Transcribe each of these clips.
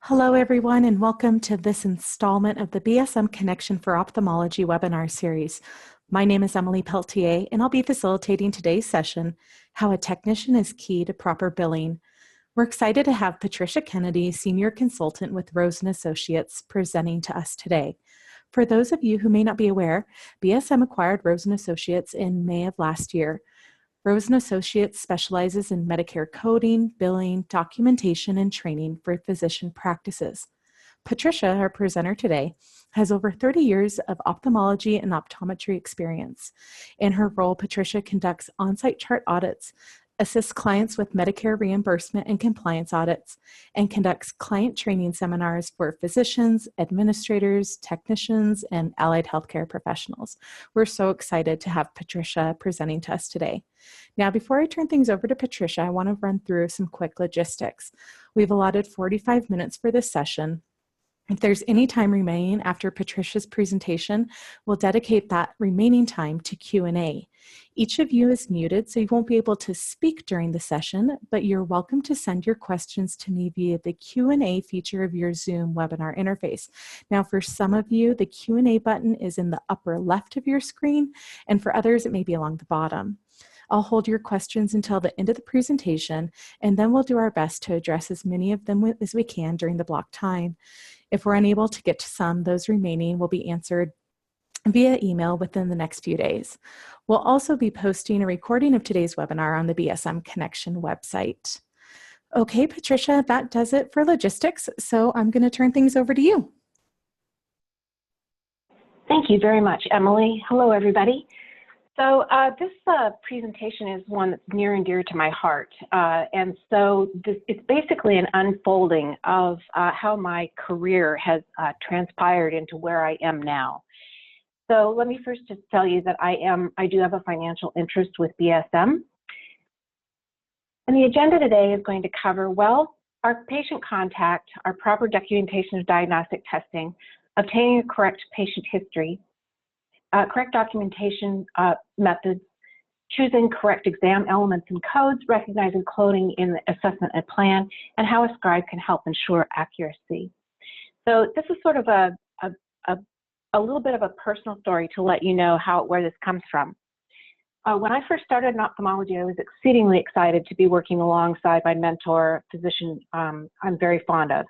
Hello, everyone, and welcome to this installment of the BSM Connection for Ophthalmology webinar series. My name is Emily Peltier, and I'll be facilitating today's session, How a Technician is Key to Proper Billing. We're excited to have Patricia Kennedy, Senior Consultant with Rosen Associates, presenting to us today. For those of you who may not be aware, BSM acquired Rosen Associates in May of last year. Rosen Associates specializes in Medicare coding, billing, documentation, and training for physician practices. Patricia, our presenter today, has over 30 years of ophthalmology and optometry experience. In her role, Patricia conducts on-site chart audits, assists clients with Medicare reimbursement and compliance audits, and conducts client training seminars for physicians, administrators, technicians, and allied healthcare professionals. We're so excited to have Patricia presenting to us today. Now, before I turn things over to Patricia, I want to run through some quick logistics. We've allotted 45 minutes for this session. If there's any time remaining after Patricia's presentation, we'll dedicate that remaining time to Q&A. Each of you is muted, so you won't be able to speak during the session, but you're welcome to send your questions to me via the Q&A feature of your Zoom webinar interface. Now, for some of you, the Q&A button is in the upper left of your screen, and for others, it may be along the bottom. I'll hold your questions until the end of the presentation, and then we'll do our best to address as many of them as we can during the block time. If we're unable to get to some, those remaining will be answered via email within the next few days. We'll also be posting a recording of today's webinar on the BSM Connection website. Okay, Patricia, that does it for logistics, so I'm going to turn things over to you. Thank you very much, Emily. Hello, everybody. So this presentation is one that's near and dear to my heart, and so it's basically an unfolding of how my career has transpired into where I am now. So let me first just tell you that I do have a financial interest with BSM, and the agenda today is going to cover, well, our patient contact, our proper documentation of diagnostic testing, obtaining a correct patient history, correct documentation methods, choosing correct exam elements and codes, recognizing coding in the assessment and plan, and how a scribe can help ensure accuracy. So this is sort of a little bit of a personal story to let you know where this comes from. When I first started in ophthalmology, I was exceedingly excited to be working alongside my mentor, physician I'm very fond of.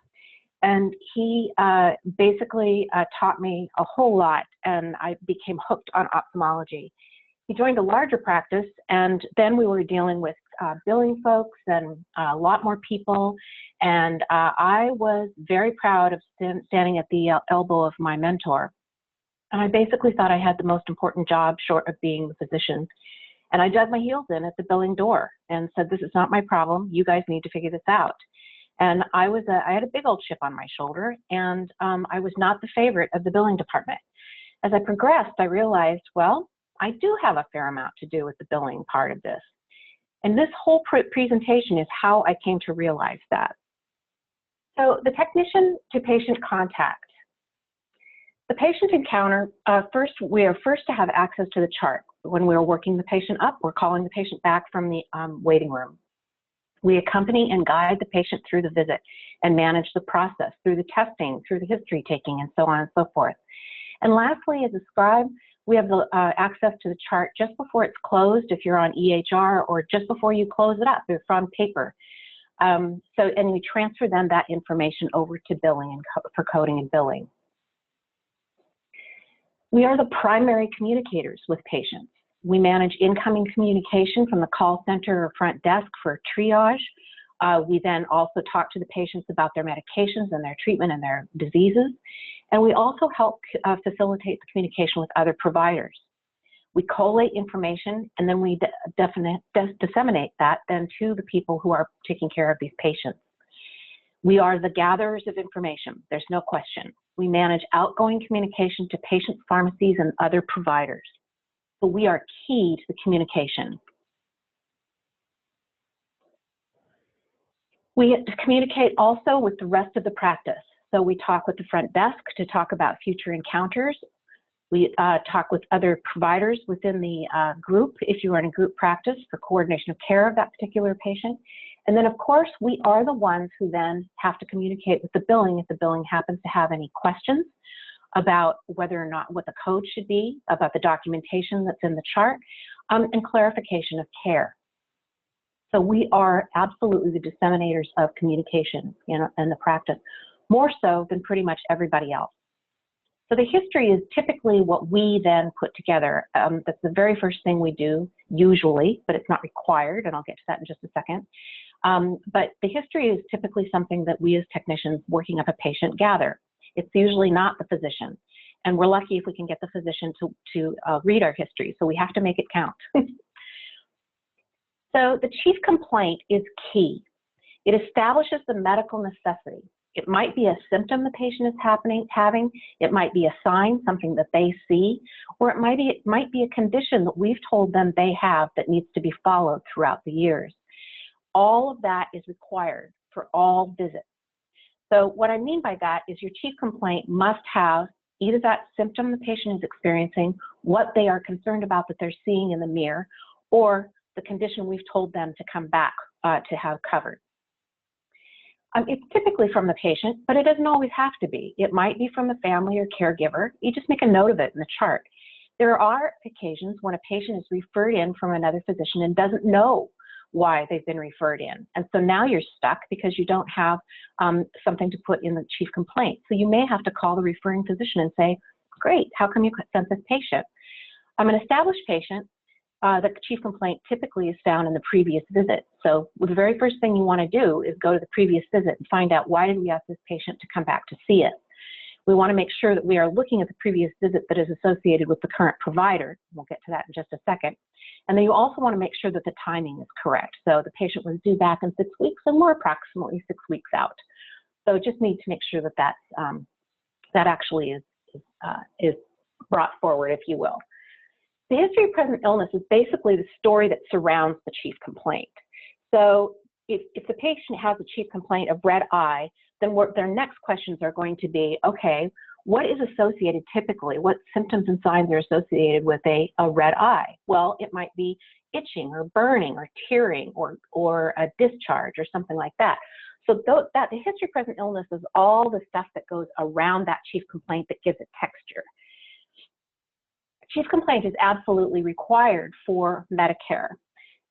And he basically taught me a whole lot, and I became hooked on ophthalmology. He joined a larger practice, and then we were dealing with billing folks and a lot more people. And I was very proud of standing at the elbow of my mentor. And I basically thought I had the most important job short of being the physician. And I dug my heels in at the billing door and said, this is not my problem. You guys need to figure this out. And I had a big old chip on my shoulder, and I was not the favorite of the billing department. As I progressed, I realized, well, I do have a fair amount to do with the billing part of this. And this whole presentation is how I came to realize that. So the technician to patient contact. The patient encounter, we are first to have access to the chart. When we're working the patient up, we're calling the patient back from the waiting room. We accompany and guide the patient through the visit and manage the process through the testing, through the history taking, and so on and so forth. And lastly, as a scribe, we have the access to the chart just before it's closed if you're on EHR, or just before you close it up if it's on paper. And we transfer then that information over to billing and for coding and billing. We are the primary communicators with patients. We manage incoming communication from the call center or front desk for triage. We then also talk to the patients about their medications and their treatment and their diseases. And we also help facilitate the communication with other providers. We collate information, and then we disseminate that then to the people who are taking care of these patients. We are the gatherers of information, there's no question. We manage outgoing communication to patients, pharmacies, and other providers. So we are key to the communication. We communicate also with the rest of the practice. So we talk with the front desk to talk about future encounters. We talk with other providers within the group, if you are in a group practice, for coordination of care of that particular patient. And then, of course, we are the ones who then have to communicate with the billing if the billing happens to have any questions about whether or not what the code should be, about the documentation that's in the chart, and clarification of care. So we are absolutely the disseminators of communication in the practice, more so than pretty much everybody else. So the history is typically what we then put together. That's the very first thing we do, usually, but it's not required, and I'll get to that in just a second. But the history is typically something that we as technicians working up a patient gather. It's usually not the physician, and we're lucky if we can get the physician to read our history, so we have to make it count. So the chief complaint is key. It establishes the medical necessity. It might be a symptom the patient is having, it might be a sign, something that they see, or it might be a condition that we've told them they have that needs to be followed throughout the years. All of that is required for all visits. So what I mean by that is your chief complaint must have either that symptom the patient is experiencing, what they are concerned about that they're seeing in the mirror, or the condition we've told them to come back to have covered. It's typically from the patient, but it doesn't always have to be. It might be from the family or caregiver. You just make a note of it in the chart. There are occasions when a patient is referred in from another physician and doesn't know why they've been referred in. And so now you're stuck because you don't have something to put in the chief complaint. So you may have to call the referring physician and say, great, how come you sent this patient? I'm an established patient. The chief complaint typically is found in the previous visit. So the very first thing you want to do is go to the previous visit and find out why did we ask this patient to come back to see it. We want to make sure that we are looking at the previous visit that is associated with the current provider. We'll get to that in just a second. And then you also want to make sure that the timing is correct. So the patient was due back in 6 weeks and we're approximately 6 weeks out. So just need to make sure that that actually is brought forward, if you will. The history of present illness is basically the story that surrounds the chief complaint. So if the patient has a chief complaint of red eye, then their next questions are going to be, okay, what is associated typically? What symptoms and signs are associated with a red eye? Well, it might be itching or burning or tearing or a discharge or something like that. So the history of present illness is all the stuff that goes around that chief complaint that gives it texture. Chief complaint is absolutely required for Medicare,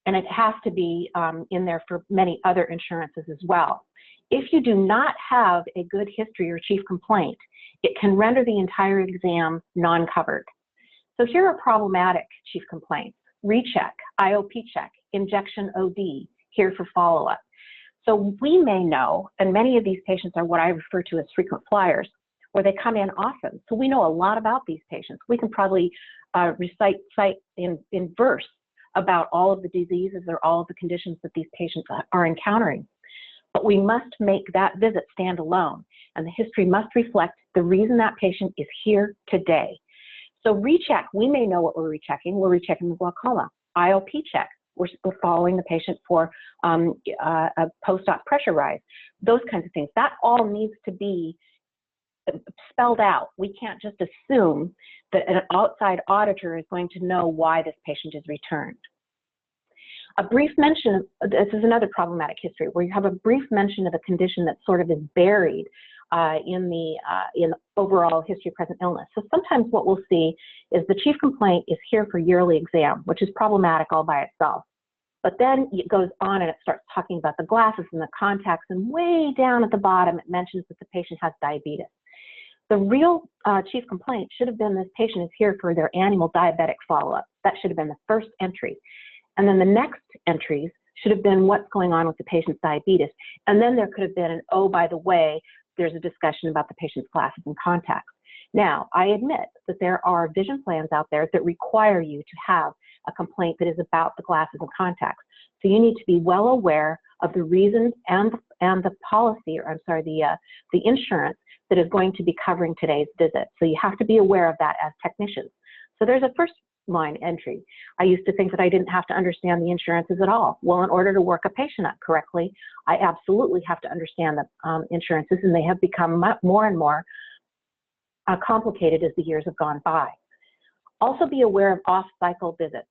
and it has to be in there for many other insurances as well. If you do not have a good history or chief complaint, it can render the entire exam non-covered. So here are problematic chief complaints: recheck, IOP check, injection OD, here for follow-up. So we may know, and many of these patients are what I refer to as frequent flyers, where they come in often. So we know a lot about these patients. We can probably recite in verse about all of the diseases or all of the conditions that these patients are encountering. But we must make that visit stand alone, and the history must reflect the reason that patient is here today. So recheck, we may know what we're rechecking. We're rechecking the glaucoma. IOP check, we're following the patient for a post-op pressure rise. Those kinds of things. That all needs to be spelled out. We can't just assume that an outside auditor is going to know why this patient is returned. A brief mention, this is another problematic history, where you have a brief mention of a condition that sort of is buried in the overall history of present illness. So sometimes what we'll see is the chief complaint is here for yearly exam, which is problematic all by itself. But then it goes on and it starts talking about the glasses and the contacts, and way down at the bottom it mentions that the patient has diabetes. The real chief complaint should have been this patient is here for their annual diabetic follow-up. That should have been the first entry. And then the next entries should have been what's going on with the patient's diabetes. And then there could have been an, oh, by the way, there's a discussion about the patient's glasses and contacts. Now, I admit that there are vision plans out there that require you to have a complaint that is about the glasses and contacts. So you need to be well aware of the reasons and the policy, or I'm sorry, the insurance that is going to be covering today's visit. So you have to be aware of that as technicians. So there's a first line entry. I used to think that I didn't have to understand the insurances at all. Well, in order to work a patient up correctly, I absolutely have to understand the insurances, and they have become more and more complicated as the years have gone by. Also be aware of off-cycle visits.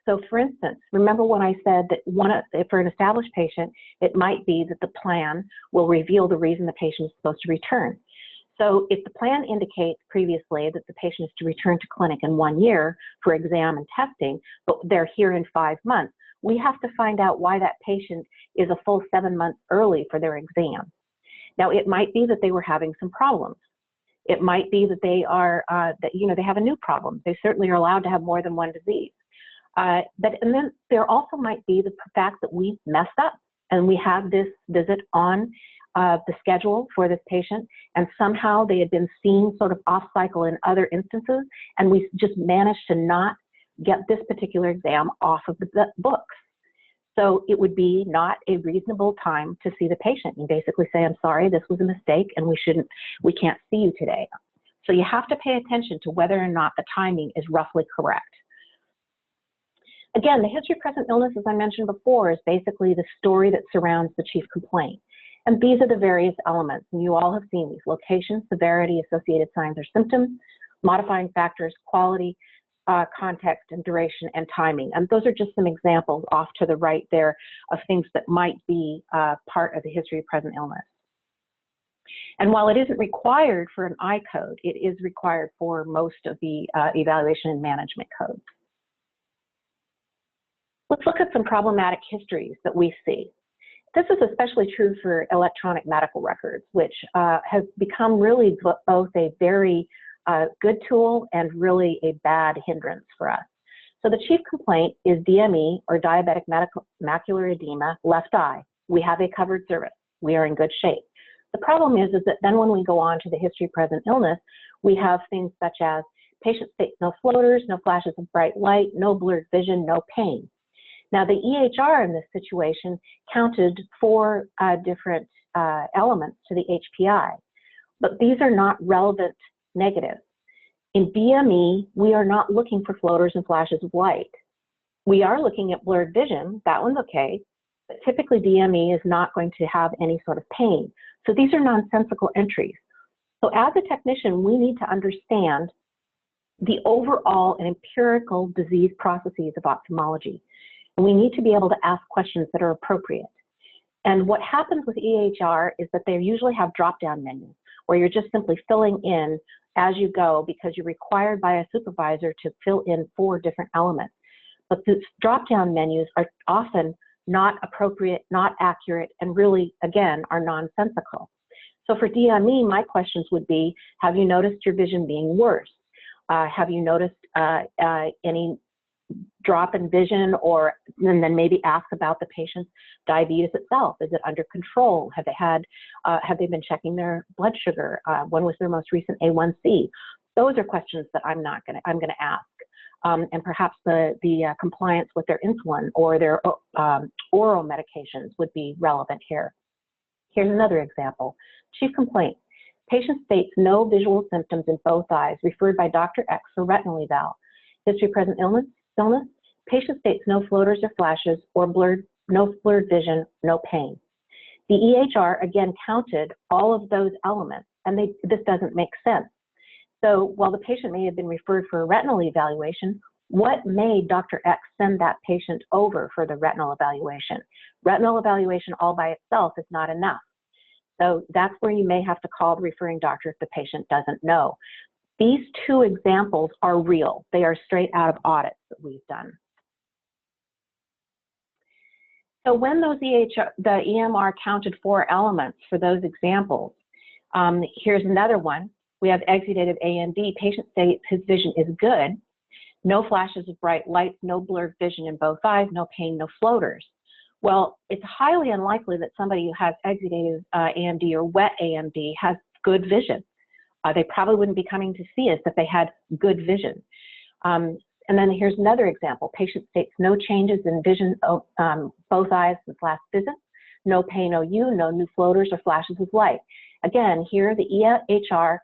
So for instance, remember when I said that for an established patient, it might be that the plan will reveal the reason the patient is supposed to return. So if the plan indicates previously that the patient is to return to clinic in 1 year for exam and testing, but they're here in 5 months, we have to find out why that patient is a full 7 months early for their exam. Now, it might be that they were having some problems. It might be that they they have a new problem. They certainly are allowed to have more than one disease. And then there also might be the fact that we messed up and we had this visit on the schedule for this patient, and somehow they had been seen sort of off cycle in other instances, and we just managed to not get this particular exam off of the books. So it would be not a reasonable time to see the patient and basically say, I'm sorry, this was a mistake and we can't see you today. So you have to pay attention to whether or not the timing is roughly correct. Again, the history of present illness, as I mentioned before, is basically the story that surrounds the chief complaint. And these are the various elements, and you all have seen these: location, severity, associated signs or symptoms, modifying factors, quality, context and duration, and timing. And those are just some examples off to the right there of things that might be part of the history of present illness. And while it isn't required for an I code, it is required for most of the evaluation and management codes. Let's look at some problematic histories that we see. This is especially true for electronic medical records, which has become really both a very good tool and really a bad hindrance for us. So the chief complaint is DME, or diabetic macular edema, left eye. We have a covered service. We are in good shape. The problem is that then when we go on to the history of present illness, we have things such as patient states no floaters, no flashes of bright light, no blurred vision, no pain. Now, the EHR in this situation counted 4 different elements to the HPI, but these are not relevant negatives. In DME, we are not looking for floaters and flashes of light. We are looking at blurred vision. That one's okay, but typically DME is not going to have any sort of pain. So these are nonsensical entries. So as a technician, we need to understand the overall and empirical disease processes of ophthalmology. And we need to be able to ask questions that are appropriate. And what happens with EHR is that they usually have drop-down menus where you're just simply filling in as you go because you're required by a supervisor to fill in 4 different elements. But these drop-down menus are often not appropriate, not accurate, and really, again, are nonsensical. So for DME, my questions would be, have you noticed your vision being worse? Have you noticed any drop in vision, and then maybe ask about the patient's diabetes itself. Is it under control? Have they been checking their blood sugar? When was their most recent A1C? Those are questions that I'm going to ask. And perhaps the compliance with their insulin or their oral medications would be relevant here. Here's another example. Chief complaint. Patient states no visual symptoms in both eyes, referred by Dr. X for retinal eval. History of present illness. Patient states no floaters or flashes or no blurred vision, no pain. The EHR again counted all of those elements, and this doesn't make sense. So while the patient may have been referred for a retinal evaluation, what made Dr. X send that patient over for the retinal evaluation? Retinal evaluation all by itself is not enough. So that's where you may have to call the referring doctor if the patient doesn't know. These 2 examples are real. They are straight out of audits that we've done. So when the EMR counted 4 elements for those examples, here's another one. We have exudative AMD. Patient states his vision is good. No flashes of bright lights, no blurred vision in both eyes, no pain, no floaters. Well, it's highly unlikely that somebody who has exudative AMD or wet AMD has good vision. They probably wouldn't be coming to see us if they had good vision. And then here's another example. Patient states no changes in vision, both eyes with last visit, no pain OU, no new floaters or flashes of light. Again, here the EHR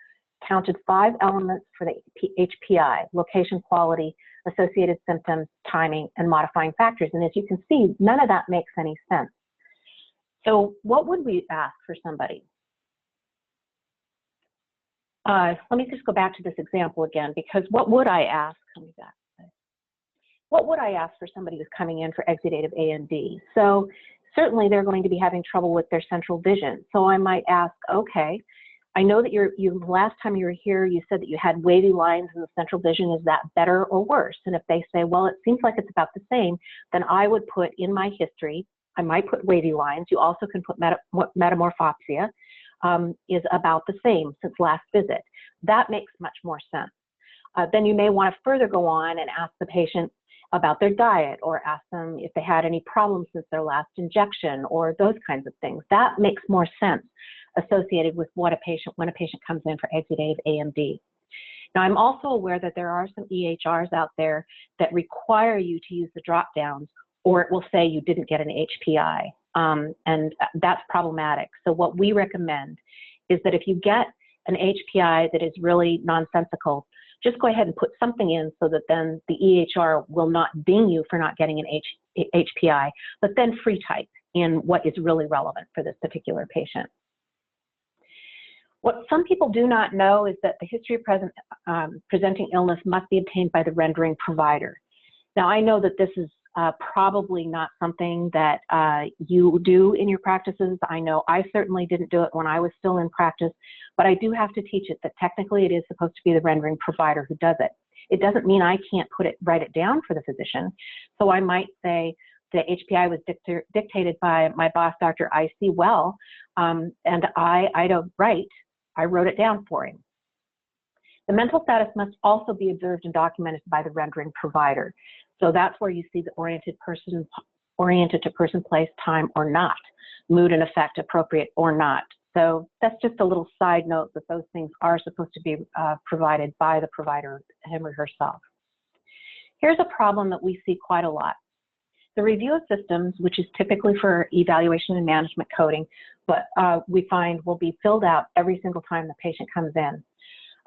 counted 5 elements for the HPI: location, quality, associated symptoms, timing, and modifying factors. And as you can see, none of that makes any sense. So what would we ask for somebody? Let me just go back to this example again, because what would I ask? what would I ask for somebody who's coming in for exudative AMD? So certainly they're going to be having trouble with their central vision. So I might ask, okay, I know that last time you were here, you said that you had wavy lines in the central vision. Is that better or worse? And if they say, well, it seems like it's about the same, then I would put in my history, I might put wavy lines. You also can put metamorphopsia is about the same since last visit. That makes much more sense. Then you may want to further go on and ask the patient about their diet, or ask them if they had any problems since their last injection, or those kinds of things. That makes more sense associated with when a patient comes in for exudative AMD. Now, I'm also aware that there are some EHRs out there that require you to use the drop downs, or it will say you didn't get an HPI, and that's problematic. So what we recommend is that if you get an HPI that is really nonsensical, just go ahead and put something in so that then the EHR will not ding you for not getting an HPI, but then free type in what is really relevant for this particular patient. What some people do not know is that the history of presenting illness must be obtained by the rendering provider. Now, I know that this is probably not something that you do in your practices. I know I certainly didn't do it when I was still in practice, but I do have to teach it that technically it is supposed to be the rendering provider who does it. It doesn't mean I can't write it down for the physician. So I might say the HPI was dictated by my boss, Dr. I.C. Well, and I don't write. I wrote it down for him. The mental status must also be observed and documented by the rendering provider. So that's where you see the oriented to person, place, time, or not, mood and effect, appropriate or not. So that's just a little side note that those things are supposed to be provided by the provider, him or herself. Here's a problem that we see quite a lot. The review of systems, which is typically for evaluation and management coding, but we find will be filled out every single time the patient comes in.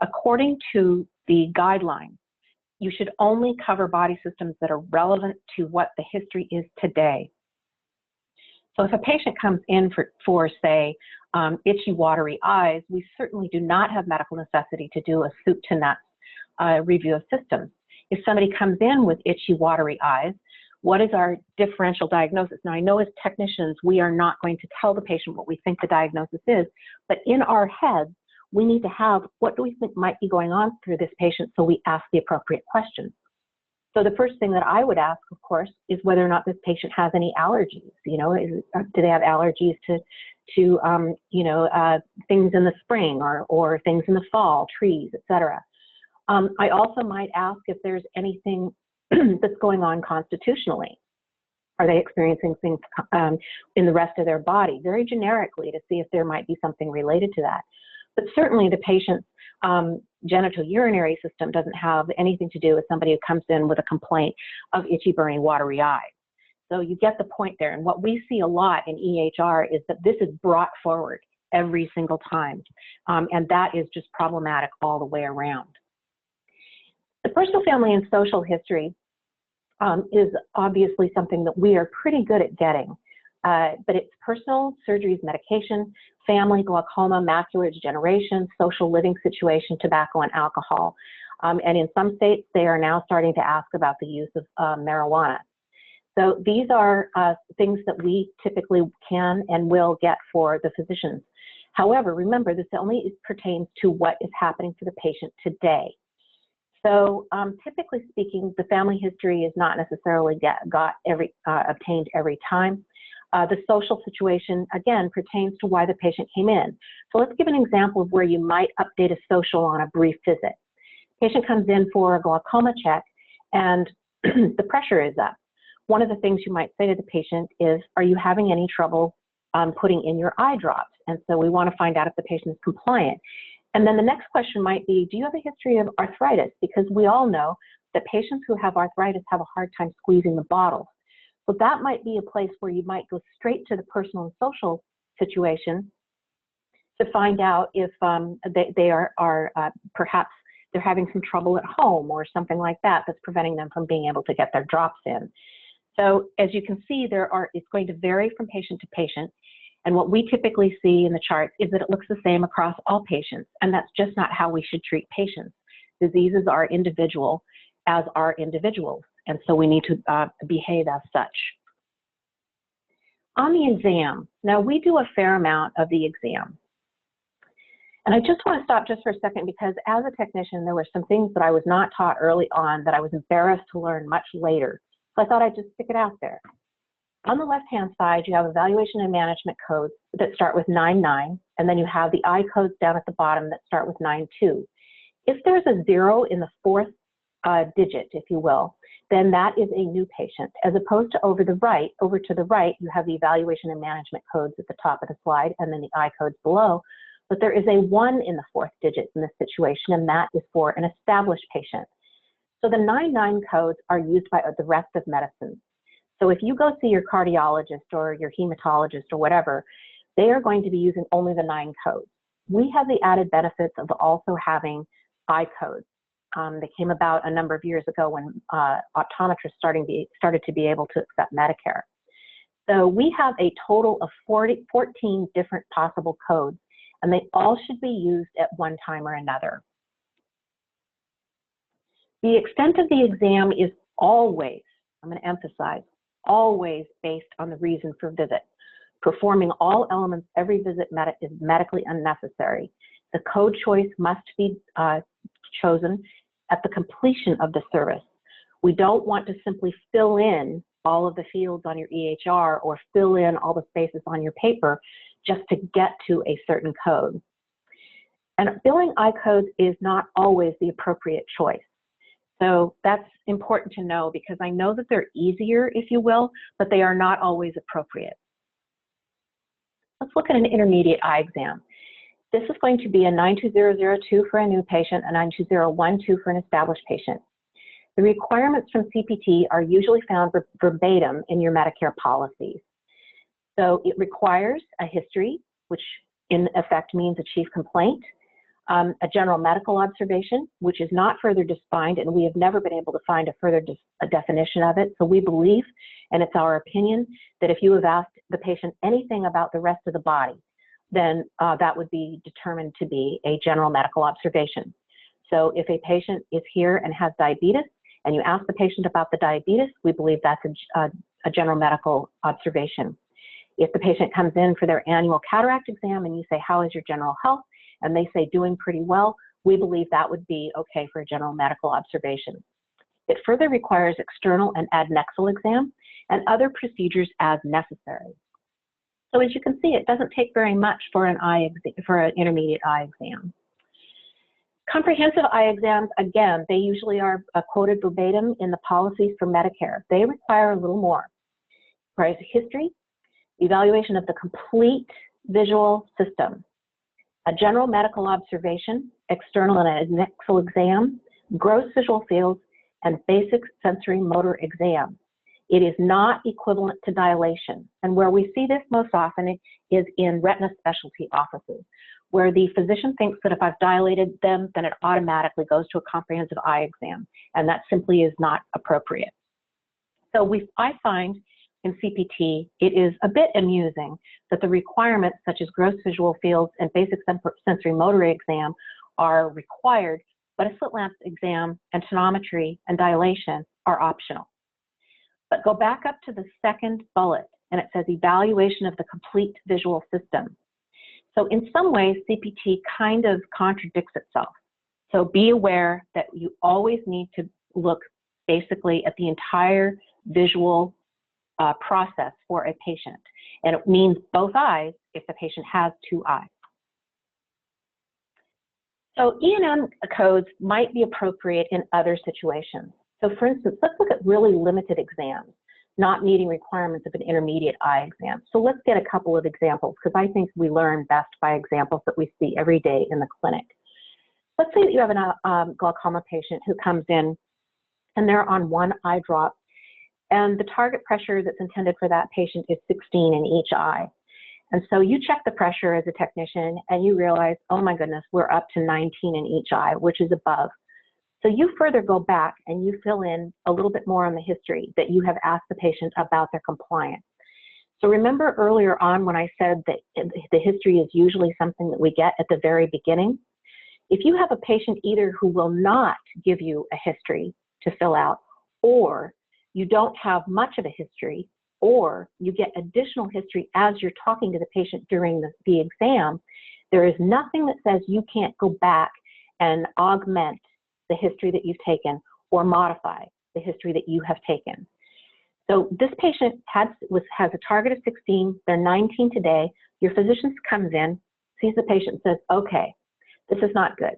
According to the guidelines, you should only cover body systems that are relevant to what the history is today. So if a patient comes in for say, itchy, watery eyes, we certainly do not have medical necessity to do a soup to nuts review of systems. If somebody comes in with itchy, watery eyes, what is our differential diagnosis? Now, I know as technicians, we are not going to tell the patient what we think the diagnosis is, but in our heads, we need to have, what do we think might be going on through this patient, so we ask the appropriate questions. So the first thing that I would ask, of course, is whether or not this patient has any allergies. You know, do they have allergies to things in the spring or things in the fall, trees, etc. I also might ask if there's anything that's going on constitutionally. Are they experiencing things in the rest of their body, very generically, to see if there might be something related to that. But certainly the patient's genitourinary system doesn't have anything to do with somebody who comes in with a complaint of itchy, burning, watery eye. So you get the point there. And what we see a lot in EHR is that this is brought forward every single time. And that is just problematic all the way around. The personal, family, and social history is obviously something that we are pretty good at getting. But it's personal, surgeries, medication, family, glaucoma, macular degeneration, social living situation, tobacco, and alcohol. And in some states, they are now starting to ask about the use of marijuana. So these are things that we typically can and will get for the physicians. However, remember, this only pertains to what is happening for the patient today. So typically speaking, the family history is not necessarily obtained every time. The social situation, again, pertains to why the patient came in. So let's give an example of where you might update a social on a brief visit. Patient comes in for a glaucoma check and the pressure is up. One of the things you might say to the patient is, are you having any trouble putting in your eye drops? And so we want to find out if the patient is compliant. And then the next question might be, do you have a history of arthritis? Because we all know that patients who have arthritis have a hard time squeezing the bottles. So that might be a place where you might go straight to the personal and social situation to find out if they are perhaps they're having some trouble at home or something like that that's preventing them from being able to get their drops in. So as you can see, it's going to vary from patient to patient. And what we typically see in the charts is that it looks the same across all patients. And that's just not how we should treat patients. Diseases are individual, as are individuals. and so we need to behave as such. On the exam, now we do a fair amount of the exam. And I just want to stop just for a second because as a technician, there were some things that I was not taught early on that I was embarrassed to learn much later. So I thought I'd just stick it out there. On the left-hand side, you have evaluation and management codes that start with 9-9, and then you have the I codes down at the bottom that start with 9-2. If there's a 0 in the fourth digit, if you will, then that is a new patient. As opposed to over to the right, you have the evaluation and management codes at the top of the slide, and then the I codes below. But there is a 1 in the fourth digit in this situation, and that is for an established patient. So the 9-9 codes are used by the rest of medicine. So if you go see your cardiologist or your hematologist or whatever, they are going to be using only the 9 codes. We have the added benefits of also having I codes. They came about a number of years ago when optometrists started to be able to accept Medicare. So we have a total of 14 different possible codes, and they all should be used at one time or another. The extent of the exam is always, I'm going to emphasize, always based on the reason for visit. Performing all elements every visit is medically unnecessary. The code choice must be chosen at the completion of the service. We don't want to simply fill in all of the fields on your EHR or fill in all the spaces on your paper just to get to a certain code. And filling I codes is not always the appropriate choice. So that's important to know because I know that they're easier, if you will, but they are not always appropriate. Let's look at an intermediate eye exam. This is going to be a 92002 for a new patient, a 92012 for an established patient. The requirements from CPT are usually found verbatim in your Medicare policies. So it requires a history, which in effect means a chief complaint, a general medical observation, which is not further defined, and we have never been able to find a definition of it. So we believe, and it's our opinion, that if you have asked the patient anything about the rest of the body, then that would be determined to be a general medical observation. So if a patient is here and has diabetes, and you ask the patient about the diabetes, we believe that's a general medical observation. If the patient comes in for their annual cataract exam and you say, how is your general health? And they say, doing pretty well, we believe that would be okay for a general medical observation. It further requires external and adnexal exam and other procedures as necessary. So as you can see, it doesn't take very much for an intermediate eye exam. Comprehensive eye exams, again, they usually are quoted verbatim in the policies for Medicare. They require a little more. Requires history, evaluation of the complete visual system, a general medical observation, external and adnexal exam, gross visual fields, and basic sensory motor exam. It is not equivalent to dilation. And where we see this most often is in retina specialty offices, where the physician thinks that if I've dilated them, then it automatically goes to a comprehensive eye exam. And that simply is not appropriate. So I find in CPT, it is a bit amusing that the requirements such as gross visual fields and basic sensory motor exam are required, but a slit lamp exam and tonometry and dilation are optional. But go back up to the second bullet, and it says evaluation of the complete visual system. So in some ways, CPT kind of contradicts itself. So be aware that you always need to look basically at the entire visual process for a patient. And it means both eyes if the patient has two eyes. So E&M codes might be appropriate in other situations. So for instance, let's look at really limited exams, not meeting requirements of an intermediate eye exam. So let's get a couple of examples, because I think we learn best by examples that we see every day in the clinic. Let's say that you have a glaucoma patient who comes in and they're on one eye drop, and the target pressure that's intended for that patient is 16 in each eye. And so you check the pressure as a technician and you realize, oh my goodness, we're up to 19 in each eye, which is above. So you further go back and you fill in a little bit more on the history that you have asked the patient about their compliance. So remember earlier on when I said that the history is usually something that we get at the very beginning? If you have a patient either who will not give you a history to fill out, or you don't have much of a history, or you get additional history as you're talking to the patient during the exam, there is nothing that says you can't go back and augment the history that you've taken or modify the history that you have taken. So this patient has a target of 16, they're 19 today. Your physician comes in, sees the patient, says, okay, this is not good.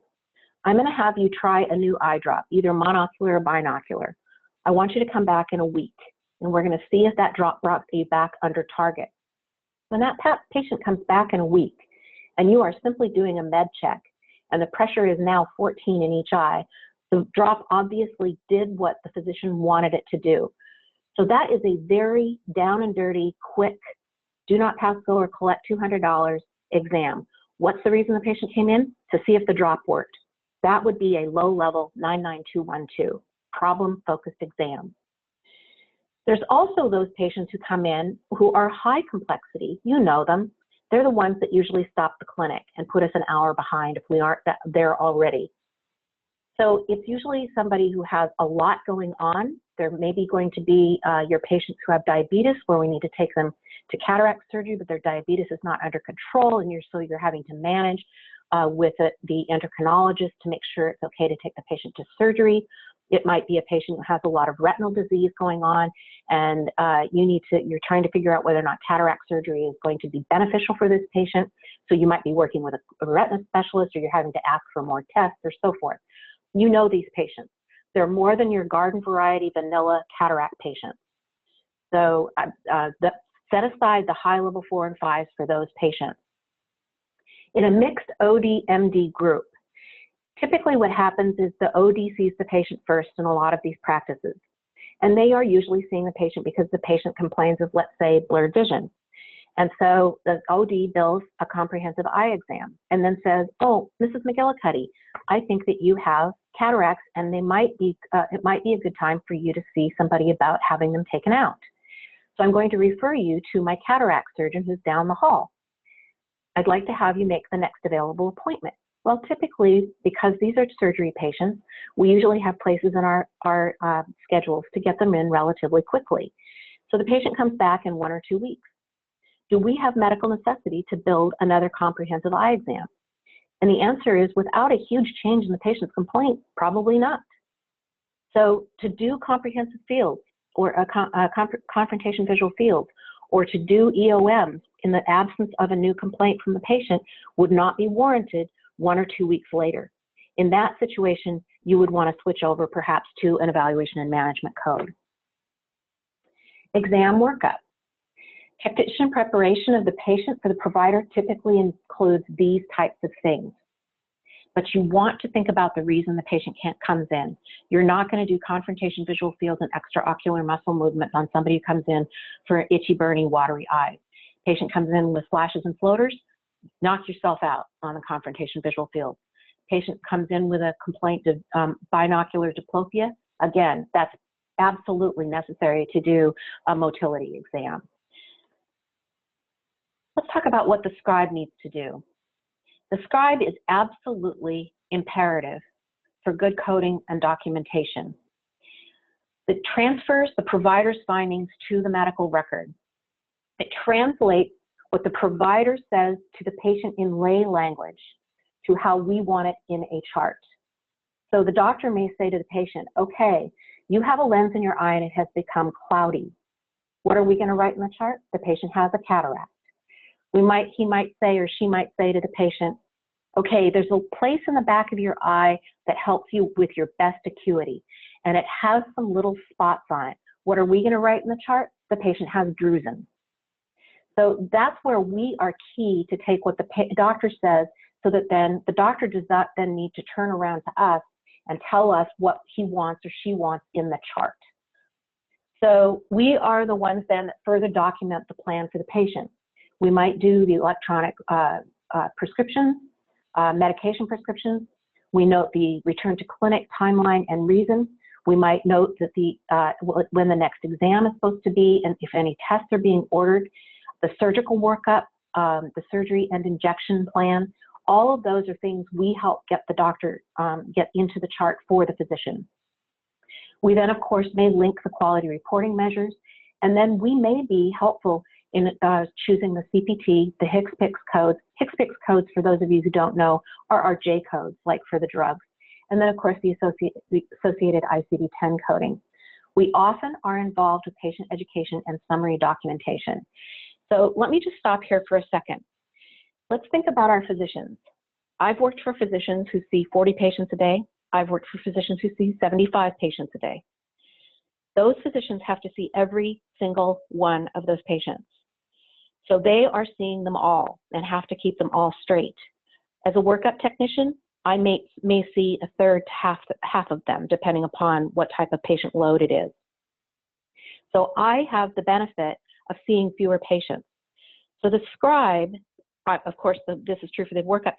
I'm going to have you try a new eye drop, either monocular or binocular. I want you to come back in a week, and we're going to see if that drop brought you back under target. When that patient comes back in a week, and you are simply doing a med check, and the pressure is now 14 in each eye, the drop obviously did what the physician wanted it to do. So that is a very down and dirty, quick, do not pass go or collect $200 exam. What's the reason the patient came in? To see if the drop worked. That would be a low-level 99212, problem-focused exam. There's also those patients who come in who are high complexity. You know them. They're the ones that usually stop the clinic and put us an hour behind if we aren't there already. So it's usually somebody who has a lot going on. There may be going to be your patients who have diabetes, where we need to take them to cataract surgery, but their diabetes is not under control, and so you're having to manage with the endocrinologist to make sure it's okay to take the patient to surgery. It might be a patient who has a lot of retinal disease going on, and you're trying to figure out whether or not cataract surgery is going to be beneficial for this patient. So you might be working with a retina specialist, or you're having to ask for more tests or so forth. You know these patients. They're more than your garden variety vanilla cataract patients. So set aside the high level 4 and 5s for those patients. In a mixed OD-MD group, typically what happens is the OD sees the patient first in a lot of these practices. And they are usually seeing the patient because the patient complains of, let's say, blurred vision. And so the OD bills a comprehensive eye exam and then says, oh, Mrs. McGillicuddy, I think that you have cataracts, and it might be a good time for you to see somebody about having them taken out. So I'm going to refer you to my cataract surgeon who's down the hall. I'd like to have you make the next available appointment. Well, typically, because these are surgery patients, we usually have places in our schedules to get them in relatively quickly. So the patient comes back in 1 or 2 weeks. Do we have medical necessity to build another comprehensive eye exam? And the answer is, without a huge change in the patient's complaint, probably not. So to do comprehensive fields or confrontation visual fields, or to do EOMs in the absence of a new complaint from the patient would not be warranted 1 or 2 weeks later. In that situation, you would want to switch over perhaps to an evaluation and management code. Exam workup. Technician preparation of the patient for the provider typically includes these types of things. But you want to think about the reason the patient comes in. You're not going to do confrontation visual fields and extraocular muscle movements on somebody who comes in for itchy, burning, watery eyes. Patient comes in with flashes and floaters, knock yourself out on the confrontation visual field. Patient comes in with a complaint of binocular diplopia. Again, that's absolutely necessary to do a motility exam. Let's talk about what the scribe needs to do. The scribe is absolutely imperative for good coding and documentation. It transfers the provider's findings to the medical record. It translates what the provider says to the patient in lay language to how we want it in a chart. So the doctor may say to the patient, okay, you have a lens in your eye and it has become cloudy. What are we going to write in the chart? The patient has a cataract. He might say, or she might say to the patient, okay, there's a place in the back of your eye that helps you with your best acuity, and it has some little spots on it. What are we going to write in the chart? The patient has drusen. So that's where we are key to take what the doctor says, so that then the doctor does not then need to turn around to us and tell us what he wants or she wants in the chart. So we are the ones then that further document the plan for the patient. We might do the electronic prescriptions, medication prescriptions. We note the return to clinic timeline and reason. We might note that when the next exam is supposed to be, and if any tests are being ordered, the surgical workup, the surgery and injection plan. All of those are things we help get the doctor get into the chart for the physician. We then, of course, may link the quality reporting measures, and then we may be helpful in choosing the CPT, the HCPCS codes. HCPCS codes, for those of you who don't know, are our J codes, like for the drugs. And then, of course, the associated ICD-10 coding. We often are involved with patient education and summary documentation. So let me just stop here for a second. Let's think about our physicians. I've worked for physicians who see 40 patients a day. I've worked for physicians who see 75 patients a day. Those physicians have to see every single one of those patients. So they are seeing them all and have to keep them all straight. As a workup technician, I may see a third to half of them, depending upon what type of patient load it is. So I have the benefit of seeing fewer patients. So the scribe, of course, this is true for the workup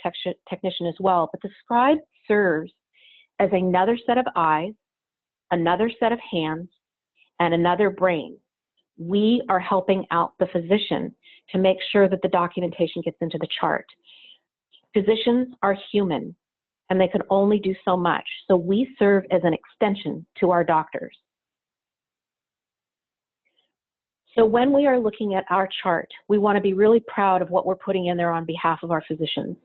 technician as well, but the scribe serves as another set of eyes, another set of hands, and another brain. We are helping out the physician to make sure that the documentation gets into the chart. Physicians are human, and they can only do so much. So we serve as an extension to our doctors. So when we are looking at our chart, we want to be really proud of what we're putting in there on behalf of our physicians.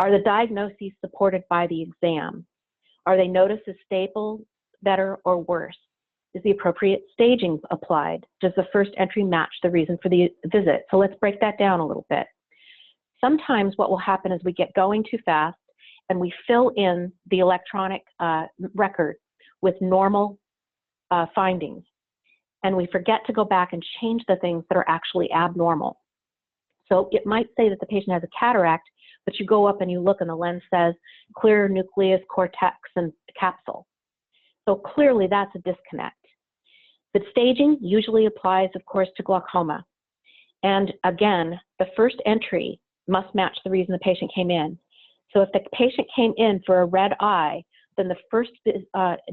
Are the diagnoses supported by the exam? Are they noticed as stable, better, or worse? Is the appropriate staging applied? Does the first entry match the reason for the visit? So let's break that down a little bit. Sometimes what will happen is we get going too fast and we fill in the electronic record with normal findings. And we forget to go back and change the things that are actually abnormal. So it might say that the patient has a cataract, but you go up and you look and the lens says clear nucleus, cortex, and capsule. So clearly that's a disconnect. The staging usually applies, of course, to glaucoma. And again, the first entry must match the reason the patient came in. So if the patient came in for a red eye, then the first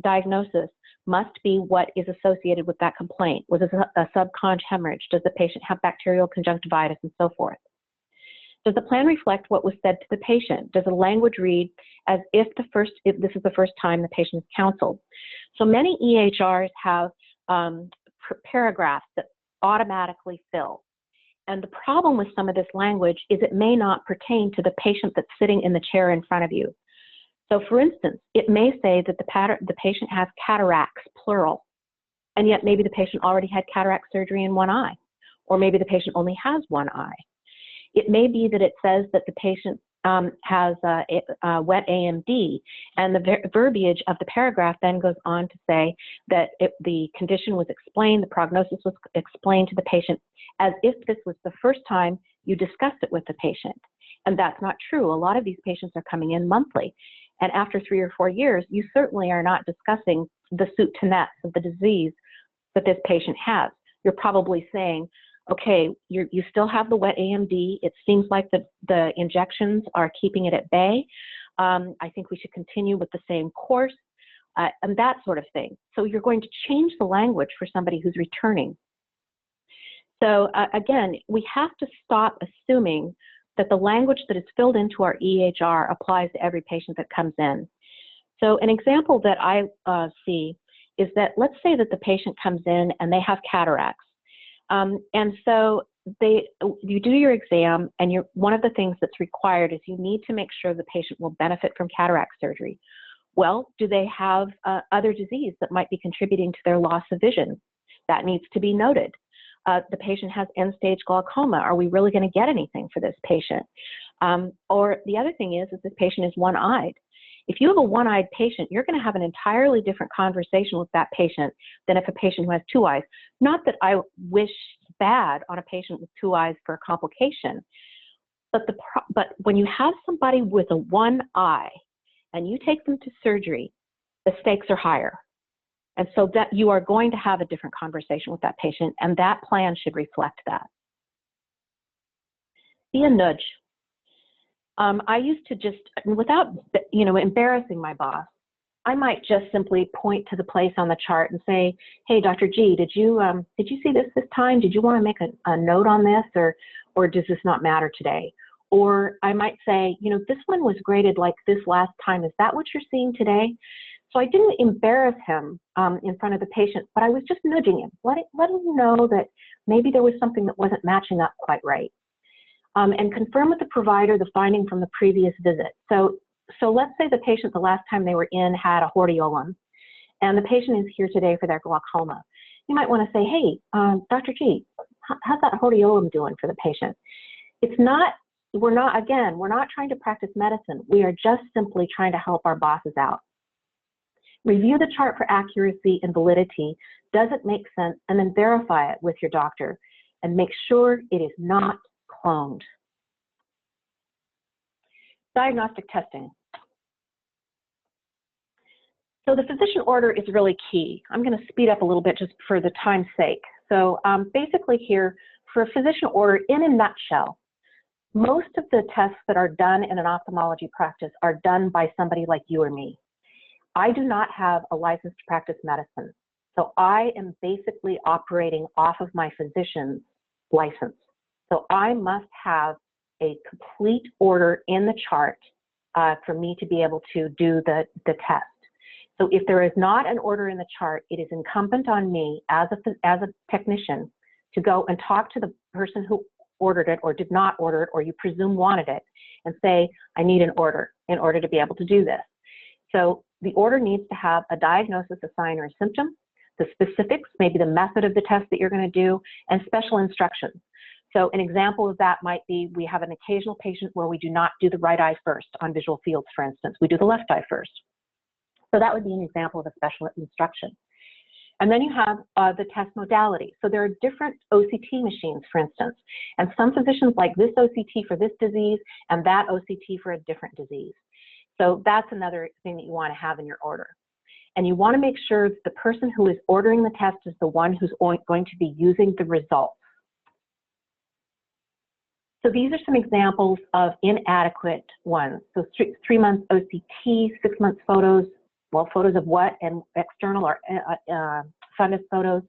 diagnosis must be what is associated with that complaint. Was it a subconj hemorrhage? Does the patient have bacterial conjunctivitis, and so forth? Does the plan reflect what was said to the patient? Does the language read as if this is the first time the patient is counseled? So many EHRs have paragraphs that automatically fill. And the problem with some of this language is it may not pertain to the patient that's sitting in the chair in front of you. So for instance, it may say that the patient has cataracts, plural, and yet maybe the patient already had cataract surgery in one eye, or maybe the patient only has one eye. It may be that it says that the patient has wet AMD, and the verbiage of the paragraph then goes on to say that the condition was explained, the prognosis was explained to the patient as if this was the first time you discussed it with the patient. And that's not true. A lot of these patients are coming in monthly. And after 3 or 4 years, you certainly are not discussing the soup to nuts of the disease that this patient has. You're probably saying, okay, you still have the wet AMD. It seems like the injections are keeping it at bay. I think we should continue with the same course, and that sort of thing. So you're going to change the language for somebody who's returning. So again, we have to stop assuming that the language that is filled into our EHR applies to every patient that comes in. So an example that I see is that let's say that the patient comes in and they have cataracts. And so you do your exam, and one of the things that's required is you need to make sure the patient will benefit from cataract surgery. Well, do they have other disease that might be contributing to their loss of vision? That needs to be noted. The patient has end-stage glaucoma. Are we really going to get anything for this patient? Or the other thing is this patient is one-eyed. If you have a one-eyed patient, you're going to have an entirely different conversation with that patient than if a patient who has two eyes. Not that I wish bad on a patient with two eyes for a complication, but when you have somebody with a one eye and you take them to surgery, the stakes are higher. And so that you are going to have a different conversation with that patient, and that plan should reflect that. Be a nudge. I used to just, without embarrassing my boss, I might just simply point to the place on the chart and say, hey, Dr. G, did you see this time? Did you want to make a note on this, or does this not matter today? Or I might say, this one was graded like this last time. Is that what you're seeing today? So I didn't embarrass him in front of the patient, but I was just nudging him, letting him know that maybe there was something that wasn't matching up quite right. And confirm with the provider the finding from the previous visit. So let's say the patient the last time they were in had a hordeolum, and the patient is here today for their glaucoma. You might want to say, hey, Dr. G, how's that hordeolum doing for the patient? We're not trying to practice medicine. We are just simply trying to help our bosses out. Review the chart for accuracy and validity. Does it make sense? And then verify it with your doctor and make sure it is not cloned. Diagnostic testing. So the physician order is really key. I'm going to speed up a little bit just for the time's sake. So basically here, for a physician order, in a nutshell, most of the tests that are done in an ophthalmology practice are done by somebody like you or me. I do not have a license to practice medicine. So I am basically operating off of my physician's license. So I must have a complete order in the chart for me to be able to do the test. So if there is not an order in the chart, it is incumbent on me as a technician to go and talk to the person who ordered it or did not order it, or you presume wanted it, and say, I need an order in order to be able to do this. So the order needs to have a diagnosis, a sign, or a symptom, the specifics, maybe the method of the test that you're going to do, and special instructions. So an example of that might be, we have an occasional patient where we do not do the right eye first on visual fields, for instance. We do the left eye first. So that would be an example of a special instruction. And then you have the test modality. So there are different OCT machines, for instance, and some physicians like this OCT for this disease and that OCT for a different disease. So that's another thing that you want to have in your order. And you want to make sure that the person who is ordering the test is the one who's going to be using the results. So these are some examples of inadequate ones. So 3 months OCT, 6 months photos, well, photos of what, and external or fundus photos,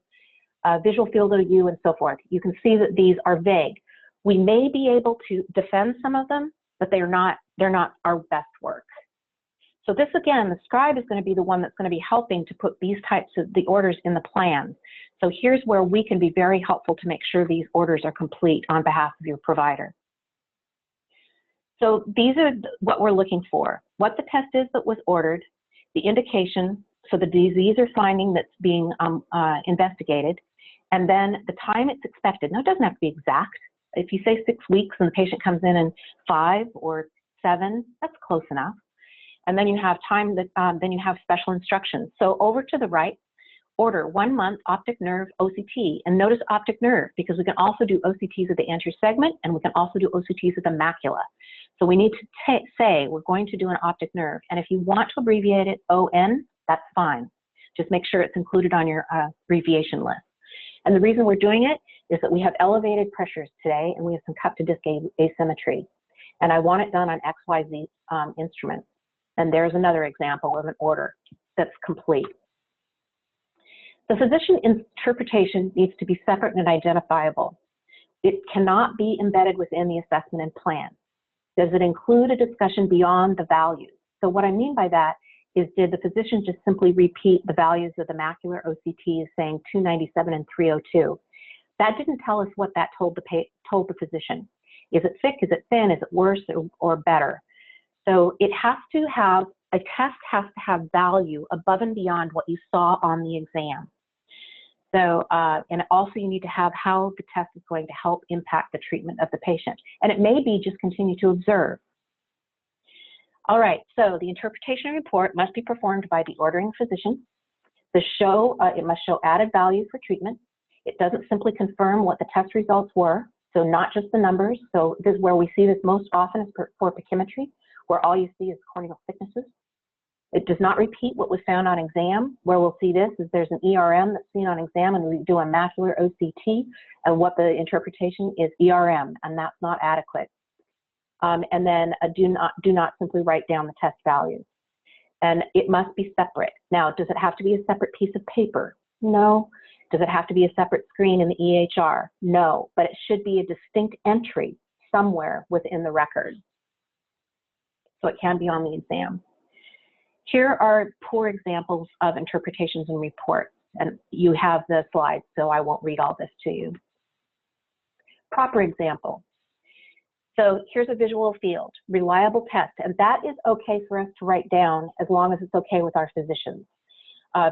visual field OU, and so forth. You can see that these are vague. We may be able to defend some of them, but they're not our best work. So this, again, the scribe is going to be the one that's going to be helping to put these types of the orders in the plan. So here's where we can be very helpful to make sure these orders are complete on behalf of your provider. So these are what we're looking for: what the test is that was ordered, the indication, so the disease or finding that's being investigated, and then the time it's expected. Now, it doesn't have to be exact. If you say 6 weeks and the patient comes in 5 or 7, that's close enough. And then you have time that, then you have special instructions. So over to the right, order 1 month optic nerve OCT. And notice optic nerve, because we can also do OCTs of the anterior segment, and we can also do OCTs of the macula. So we need to say we're going to do an optic nerve. And if you want to abbreviate it ON, that's fine. Just make sure it's included on your abbreviation list. And the reason we're doing it is that we have elevated pressures today, and we have some cup to disc asymmetry. And I want it done on XYZ instruments. And there's another example of an order that's complete. The physician interpretation needs to be separate and identifiable. It cannot be embedded within the assessment and plan. Does it include a discussion beyond the values? So what I mean by that is, did the physician just simply repeat the values of the macular OCT saying 297 and 302? That didn't tell us what that told the physician. Is it thick? Is it thin? Is it worse or better? So it has to have, a test has to have value above and beyond what you saw on the exam. So, and also you need to have how the test is going to help impact the treatment of the patient. And it may be just continue to observe. All right, so the interpretation report must be performed by the ordering physician. It must show added value for treatment. It doesn't simply confirm what the test results were, so not just the numbers. So this is where we see this most often is for pachymetry, where all you see is corneal thicknesses. It does not repeat what was found on exam. Where we'll see this is there's an ERM that's seen on exam, and we do a macular OCT, and what the interpretation is ERM, and that's not adequate. And then do not simply write down the test values. And it must be separate. Now, does it have to be a separate piece of paper? No. Does it have to be a separate screen in the EHR? No, but it should be a distinct entry somewhere within the record. So it can be on the exam. Here are poor examples of interpretations and reports, and you have the slides, so I won't read all this to you. Proper example. So here's a visual field, reliable test, and that is okay for us to write down as long as it's okay with our physicians,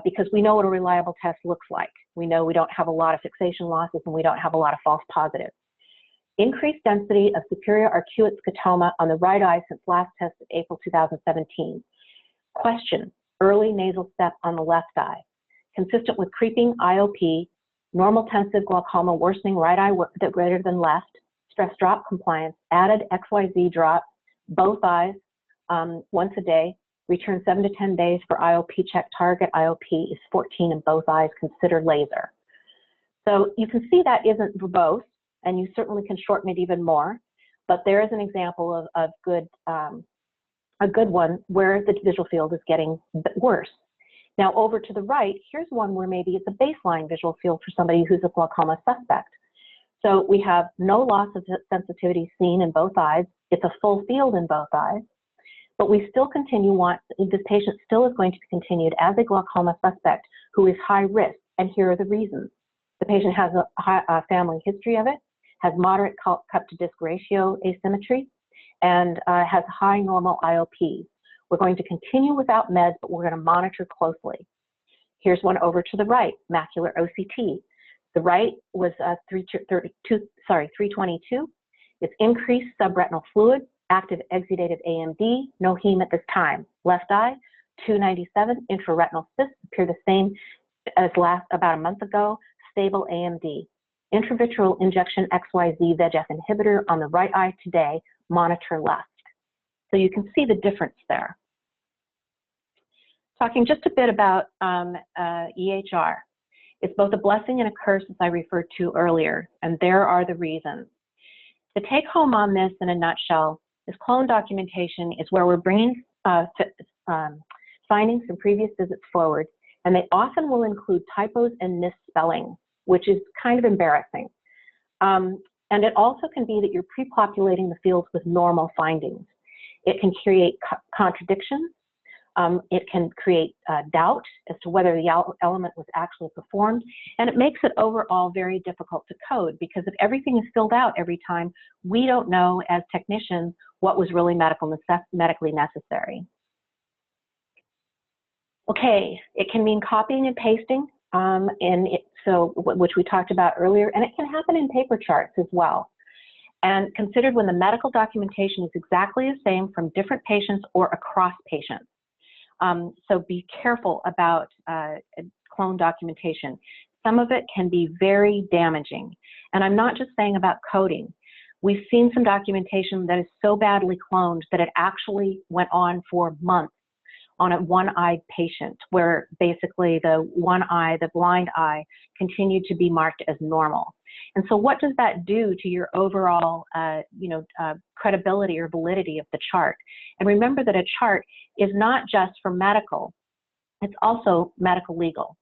because we know what a reliable test looks like. We know we don't have a lot of fixation losses and we don't have a lot of false positives. Increased density of superior arcuate scotoma on the right eye since last test of April 2017. Question, early nasal step on the left eye. Consistent with creeping IOP, normal tensive glaucoma worsening right eye greater than left, stress drop compliance, added XYZ drop, both eyes once a day, return 7 to 10 days for IOP check, target IOP is 14 in both eyes, consider laser. So you can see that isn't verbose, and you certainly can shorten it even more, but there is an example of a good one where the visual field is getting worse. Now over to the right, here's one where maybe it's a baseline visual field for somebody who's a glaucoma suspect. So we have no loss of sensitivity seen in both eyes. It's a full field in both eyes, but we still this patient still is going to be continued as a glaucoma suspect who is high risk, and here are the reasons. The patient has a family history of it, has moderate cup to disc ratio asymmetry, and has high normal IOPs. We're going to continue without meds, but we're going to monitor closely. Here's one over to the right, macular OCT. The right was 322. It's increased subretinal fluid, active exudative AMD, no heme at this time. Left eye, 297, intraretinal cysts appear the same as about a month ago, stable AMD. Intravitreal injection XYZ VEGF inhibitor on the right eye today, monitor left. So you can see the difference there. Talking just a bit about EHR. It's both a blessing and a curse, as I referred to earlier, and there are the reasons. The take home on this in a nutshell is clone documentation is where we're bringing findings from previous visits forward, and they often will include typos and misspelling, which is kind of embarrassing. And it also can be that you're pre-populating the fields with normal findings. It can create contradictions. It can create doubt as to whether the element was actually performed, and it makes it overall very difficult to code because if everything is filled out every time, we don't know as technicians what was really medically necessary. Okay, it can mean copying and pasting, which we talked about earlier, and it can happen in paper charts as well. And considered when the medical documentation is exactly the same from different patients or across patients. So be careful about clone documentation. Some of it can be very damaging. And I'm not just saying about coding. We've seen some documentation that is so badly cloned that it actually went on for months on a one-eyed patient where basically the one eye, the blind eye, continued to be marked as normal. And so what does that do to your overall credibility or validity of the chart? And remember that a chart is not just for medical, it's also medical legal.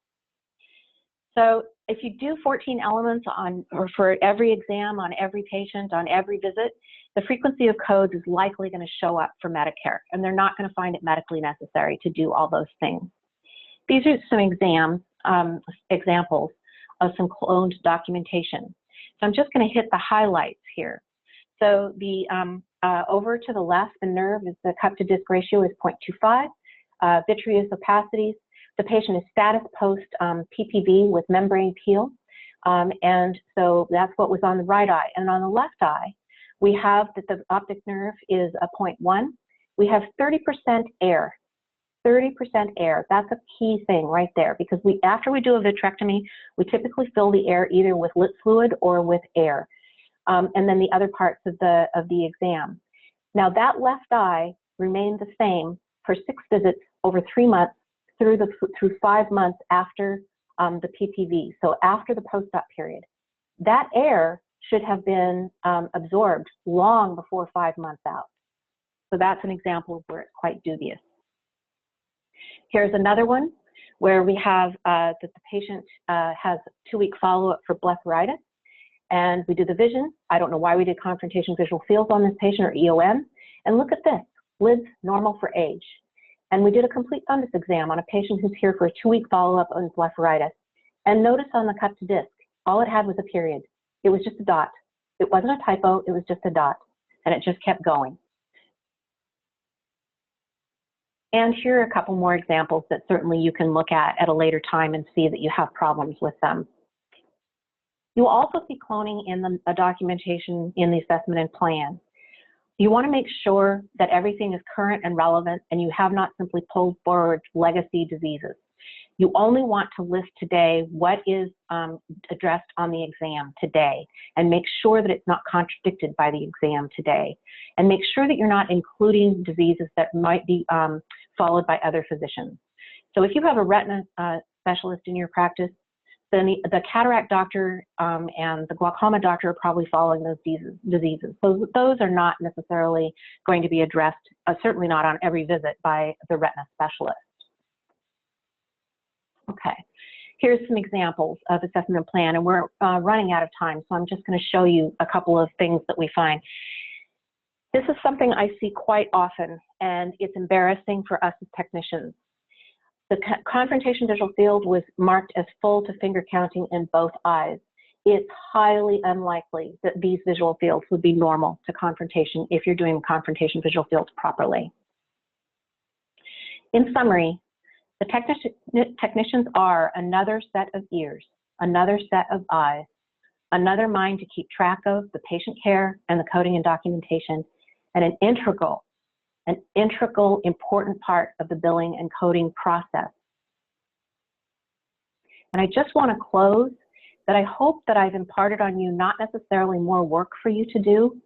So if you do 14 elements or for every exam, on every patient, on every visit, the frequency of codes is likely going to show up for Medicare, and they're not going to find it medically necessary to do all those things. These are some examples of some cloned documentation. So I'm just going to hit the highlights here. So the over to the left, the nerve is the cup to disc ratio is 0.25, vitreous opacities. The patient is status post PPV with membrane peel, and so that's what was on the right eye. And on the left eye, we have that the optic nerve is a 0.1. We have 30% air. 30% air. That's a key thing right there because after we do a vitrectomy, we typically fill the air either with lit fluid or with air, and then the other parts of the exam. Now that left eye remained the same for 6 visits over 3 months through 5 months after the PPV. So after the post-op period, that air should have been absorbed long before 5 months out. So that's an example of where it's quite dubious. Here's another one where we have that the patient has 2-week follow-up for blepharitis, and we do the vision. I don't know why we did confrontation visual fields on this patient or EOM. And look at this, lids normal for age. And we did a complete fundus exam on a patient who's here for a 2-week follow-up on blepharitis. And notice on the cut to disc, all it had was a period. It was just a dot. It wasn't a typo, it was just a dot. And it just kept going. And here are a couple more examples that certainly you can look at a later time and see that you have problems with them. You will also see cloning in the documentation in the assessment and plan. You want to make sure that everything is current and relevant and you have not simply pulled forward legacy diseases. You only want to list today what is addressed on the exam today and make sure that it's not contradicted by the exam today. And make sure that you're not including diseases that might be followed by other physicians. So if you have a retina specialist in your practice, then the cataract doctor and the glaucoma doctor are probably following those diseases. So those are not necessarily going to be addressed, certainly not on every visit by the retina specialist. Okay, here's some examples of assessment and plan, and we're running out of time, so I'm just going to show you a couple of things that we find. This is something I see quite often, and it's embarrassing for us as technicians. The confrontation visual field was marked as full to finger counting in both eyes. It's highly unlikely that these visual fields would be normal to confrontation if you're doing confrontation visual fields properly. In summary, the technicians are another set of ears, another set of eyes, another mind to keep track of the patient care and the coding and documentation, and an integral important part of the billing and coding process. And I just want to close that I hope that I've imparted on you not necessarily more work for you to do,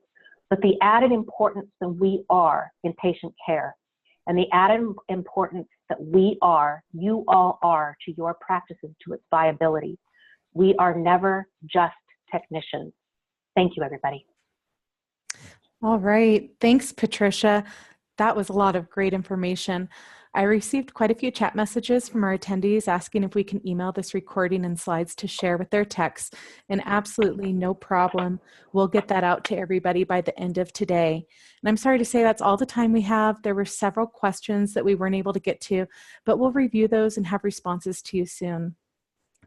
but the added importance that we are in patient care and the added importance that we are, you all are, to your practices, to its viability. We are never just technicians. Thank you, everybody. All right. Thanks, Patricia. That was a lot of great information. I received quite a few chat messages from our attendees asking if we can email this recording and slides to share with their techs, and absolutely no problem. We'll get that out to everybody by the end of today. And I'm sorry to say that's all the time we have. There were several questions that we weren't able to get to, but we'll review those and have responses to you soon.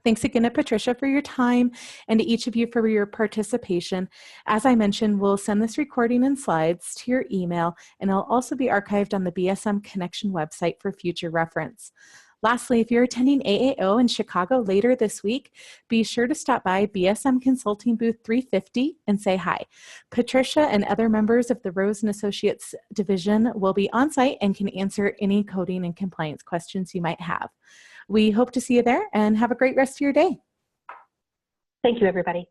Thanks again to Patricia for your time and to each of you for your participation. As I mentioned, we'll send this recording and slides to your email, and it'll also be archived on the BSM Connection website for future reference. Lastly, if you're attending AAO in Chicago later this week, be sure to stop by BSM Consulting Booth 350 and say hi. Patricia and other members of the Rose & Associates division will be on site and can answer any coding and compliance questions you might have. We hope to see you there, and have a great rest of your day. Thank you, everybody.